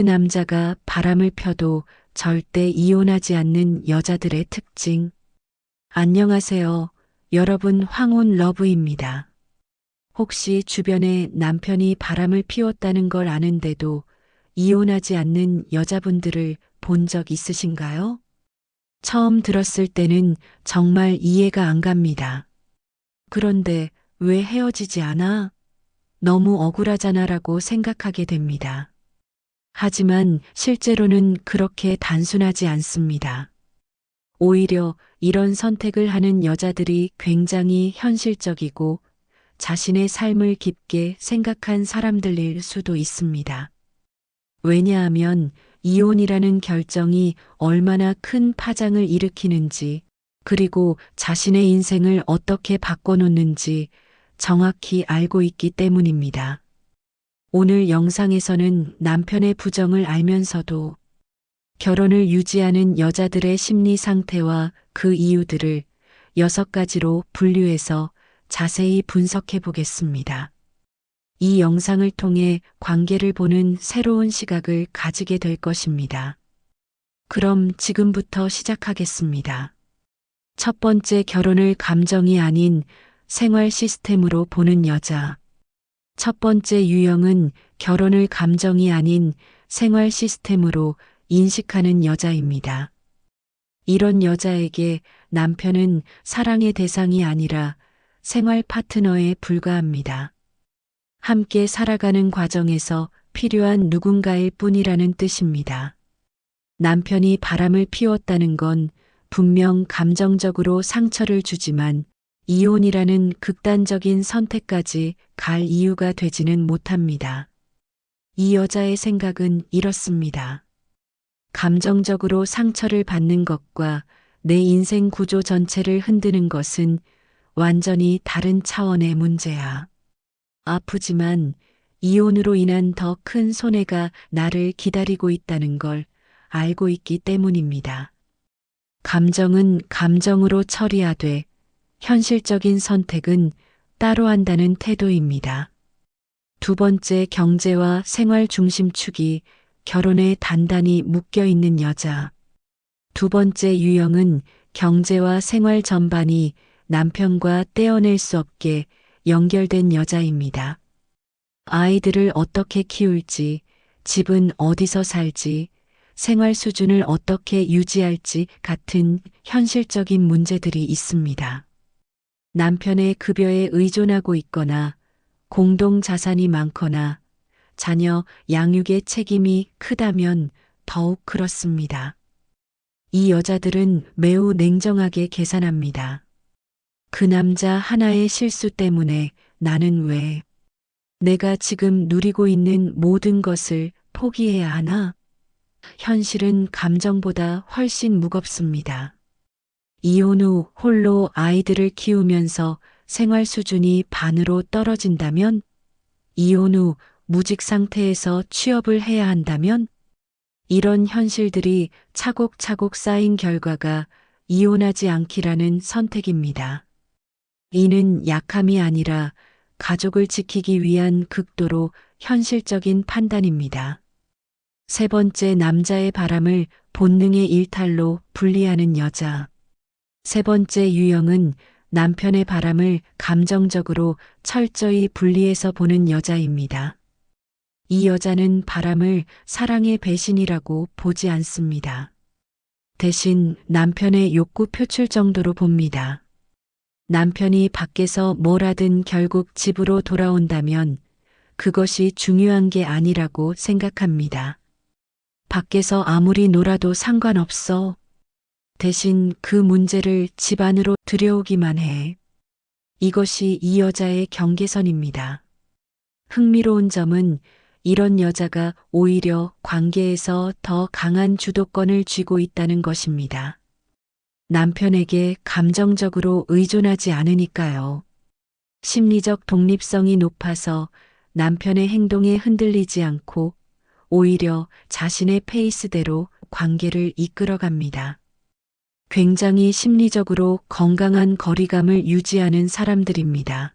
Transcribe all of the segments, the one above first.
남자가 바람을 펴도 절대 이혼하지 않는 여자들의 특징. 안녕하세요. 여러분, 황혼 러브입니다. 혹시 주변에 남편이 바람을 피웠다는 걸 아는데도 이혼하지 않는 여자분들을 본 적 있으신가요? 처음 들었을 때는 정말 이해가 안 갑니다. 그런데 왜 헤어지지 않아? 너무 억울하잖아라고 생각하게 됩니다. 하지만 실제로는 그렇게 단순하지 않습니다. 오히려 이런 선택을 하는 여자들이 굉장히 현실적이고 자신의 삶을 깊게 생각한 사람들일 수도 있습니다. 왜냐하면 이혼이라는 결정이 얼마나 큰 파장을 일으키는지, 그리고 자신의 인생을 어떻게 바꿔놓는지 정확히 알고 있기 때문입니다. 오늘 영상에서는 남편의 부정을 알면서도 결혼을 유지하는 여자들의 심리 상태와 그 이유들을 6가지로 분류해서 자세히 분석해 보겠습니다. 이 영상을 통해 관계를 보는 새로운 시각을 가지게 될 것입니다. 그럼 지금부터 시작하겠습니다. 첫 번째, 결혼을 감정이 아닌 생활 시스템으로 보는 여자. 첫 번째 유형은 결혼을 감정이 아닌 생활 시스템으로 인식하는 여자입니다. 이런 여자에게 남편은 사랑의 대상이 아니라 생활 파트너에 불과합니다. 함께 살아가는 과정에서 필요한 누군가일 뿐이라는 뜻입니다. 남편이 바람을 피웠다는 건 분명 감정적으로 상처를 주지만 이혼이라는 극단적인 선택까지 갈 이유가 되지는 못합니다. 이 여자의 생각은 이렇습니다. 감정적으로 상처를 받는 것과 내 인생 구조 전체를 흔드는 것은 완전히 다른 차원의 문제야. 아프지만 이혼으로 인한 더 큰 손해가 나를 기다리고 있다는 걸 알고 있기 때문입니다. 감정은 감정으로 처리하되 현실적인 선택은 따로 한다는 태도입니다. 두 번째, 경제와 생활 중심축이 결혼에 단단히 묶여 있는 여자. 두 번째 유형은 경제와 생활 전반이 남편과 떼어낼 수 없게 연결된 여자입니다. 아이들을 어떻게 키울지, 집은 어디서 살지, 생활 수준을 어떻게 유지할지 같은 현실적인 문제들이 있습니다. 남편의 급여에 의존하고 있거나 공동 자산이 많거나 자녀 양육의 책임이 크다면 더욱 그렇습니다. 이 여자들은 매우 냉정하게 계산합니다. 그 남자 하나의 실수 때문에 나는 왜 내가 지금 누리고 있는 모든 것을 포기해야 하나? 현실은 감정보다 훨씬 무겁습니다. 이혼 후 홀로 아이들을 키우면서 생활 수준이 반으로 떨어진다면, 이혼 후 무직 상태에서 취업을 해야 한다면, 이런 현실들이 차곡차곡 쌓인 결과가 이혼하지 않기라는 선택입니다. 이는 약함이 아니라 가족을 지키기 위한 극도로 현실적인 판단입니다. 세 번째, 남자의 바람을 본능의 일탈로 분리하는 여자. 세 번째 유형은 남편의 바람을 감정적으로 철저히 분리해서 보는 여자입니다. 이 여자는 바람을 사랑의 배신이라고 보지 않습니다. 대신 남편의 욕구 표출 정도로 봅니다. 남편이 밖에서 뭘 하든 결국 집으로 돌아온다면 그것이 중요한 게 아니라고 생각합니다. 밖에서 아무리 놀아도 상관없어. 대신 그 문제를 집 안으로 들여오기만 해. 이것이 이 여자의 경계선입니다. 흥미로운 점은 이런 여자가 오히려 관계에서 더 강한 주도권을 쥐고 있다는 것입니다. 남편에게 감정적으로 의존하지 않으니까요. 심리적 독립성이 높아서 남편의 행동에 흔들리지 않고 오히려 자신의 페이스대로 관계를 이끌어갑니다. 굉장히 심리적으로 건강한 거리감을 유지하는 사람들입니다.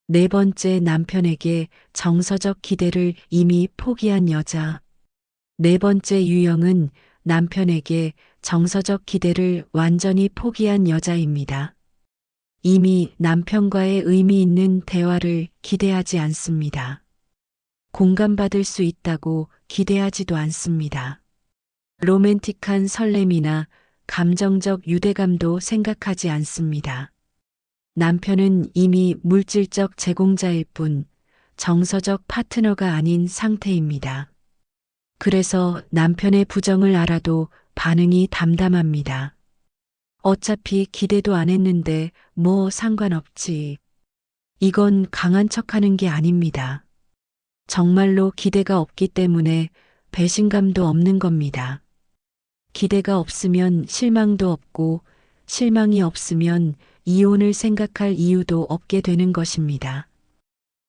네 번째, 남편에게 정서적 기대를 이미 포기한 여자. 네 번째 유형은 남편에게 정서적 기대를 완전히 포기한 여자입니다. 이미 남편과의 의미 있는 대화를 기대하지 않습니다. 공감받을 수 있다고 기대하지도 않습니다. 로맨틱한 설렘이나 감정적 유대감도 생각하지 않습니다. 남편은 이미 물질적 제공자일 뿐 정서적 파트너가 아닌 상태입니다. 그래서 남편의 부정을 알아도 반응이 담담합니다. 어차피 기대도 안 했는데 뭐 상관없지. 이건 강한 척하는 게 아닙니다. 정말로 기대가 없기 때문에 배신감도 없는 겁니다. 기대가 없으면 실망도 없고 실망이 없으면 이혼을 생각할 이유도 없게 되는 것입니다.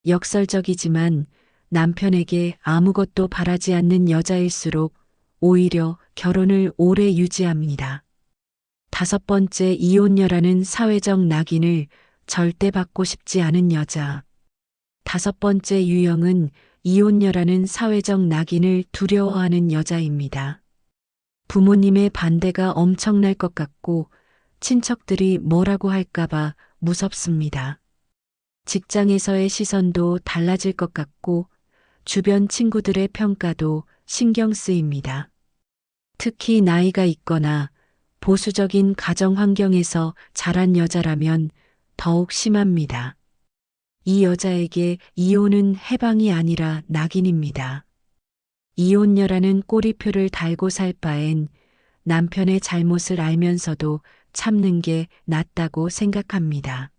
역설적이지만 남편에게 아무것도 바라지 않는 여자일수록 오히려 결혼을 오래 유지합니다. 다섯 번째, 이혼녀라는 사회적 낙인을 절대 받고 싶지 않은 여자. 다섯 번째 유형은 이혼녀라는 사회적 낙인을 두려워하는 여자입니다. 부모님의 반대가 엄청날 것 같고 친척들이 뭐라고 할까봐 무섭습니다. 직장에서의 시선도 달라질 것 같고 주변 친구들의 평가도 신경 쓰입니다. 특히 나이가 있거나 보수적인 가정 환경에서 자란 여자라면 더욱 심합니다. 이 여자에게 이혼은 해방이 아니라 낙인입니다. 이혼녀라는 꼬리표를 달고 살 바엔 남편의 잘못을 알면서도 참는 게 낫다고 생각합니다.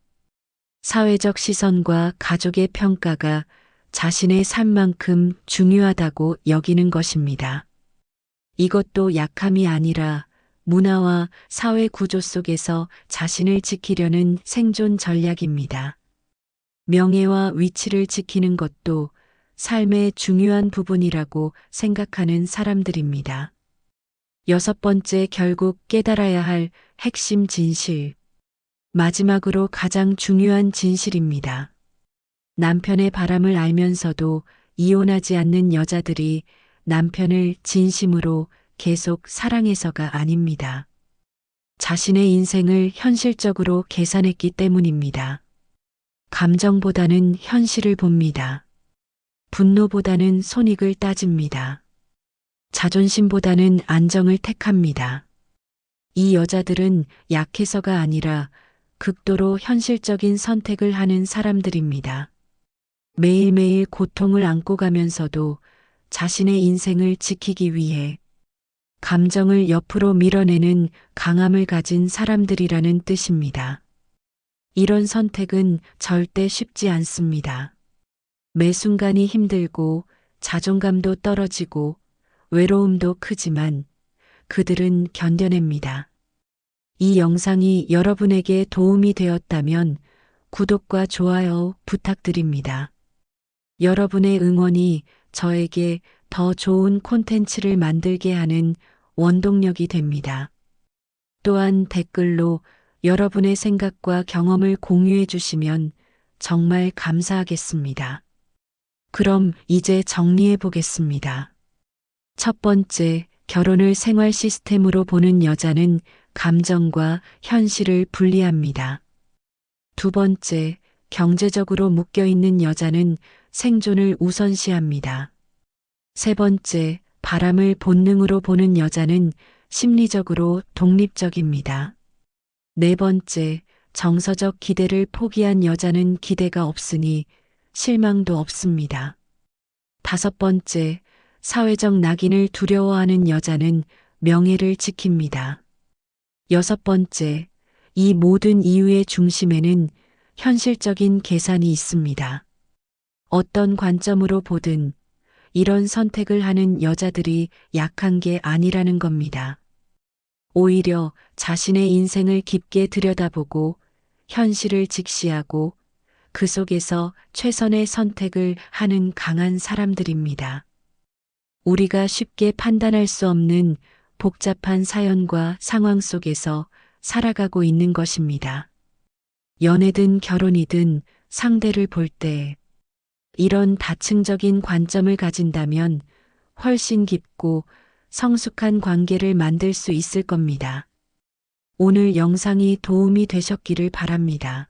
사회적 시선과 가족의 평가가 자신의 삶만큼 중요하다고 여기는 것입니다. 이것도 약함이 아니라 문화와 사회 구조 속에서 자신을 지키려는 생존 전략입니다. 명예와 위치를 지키는 것도 삶의 중요한 부분이라고 생각하는 사람들입니다. 여섯 번째, 결국 깨달아야 할 핵심 진실. 마지막으로 가장 중요한 진실입니다. 남편의 바람을 알면서도 이혼하지 않는 여자들이 남편을 진심으로 계속 사랑해서가 아닙니다. 자신의 인생을 현실적으로 계산했기 때문입니다. 감정보다는 현실을 봅니다. 분노보다는 손익을 따집니다. 자존심보다는 안정을 택합니다. 이 여자들은 약해서가 아니라 극도로 현실적인 선택을 하는 사람들입니다. 매일매일 고통을 안고 가면서도 자신의 인생을 지키기 위해 감정을 옆으로 밀어내는 강함을 가진 사람들이라는 뜻입니다. 이런 선택은 절대 쉽지 않습니다. 매 순간이 힘들고 자존감도 떨어지고 외로움도 크지만 그들은 견뎌냅니다. 이 영상이 여러분에게 도움이 되었다면 구독과 좋아요 부탁드립니다. 여러분의 응원이 저에게 더 좋은 콘텐츠를 만들게 하는 원동력이 됩니다. 또한 댓글로 여러분의 생각과 경험을 공유해 주시면 정말 감사하겠습니다. 그럼 이제 정리해 보겠습니다. 첫 번째, 결혼을 생활 시스템으로 보는 여자는 감정과 현실을 분리합니다. 두 번째, 경제적으로 묶여 있는 여자는 생존을 우선시합니다. 세 번째, 바람을 본능으로 보는 여자는 심리적으로 독립적입니다. 네 번째, 정서적 기대를 포기한 여자는 기대가 없으니 실망도 없습니다. 다섯 번째, 사회적 낙인을 두려워하는 여자는 명예를 지킵니다. 여섯 번째, 이 모든 이유의 중심에는 현실적인 계산이 있습니다. 어떤 관점으로 보든 이런 선택을 하는 여자들이 약한 게 아니라는 겁니다. 오히려 자신의 인생을 깊게 들여다보고 현실을 직시하고 그 속에서 최선의 선택을 하는 강한 사람들입니다. 우리가 쉽게 판단할 수 없는 복잡한 사연과 상황 속에서 살아가고 있는 것입니다. 연애든 결혼이든 상대를 볼 때 이런 다층적인 관점을 가진다면 훨씬 깊고 성숙한 관계를 만들 수 있을 겁니다. 오늘 영상이 도움이 되셨기를 바랍니다.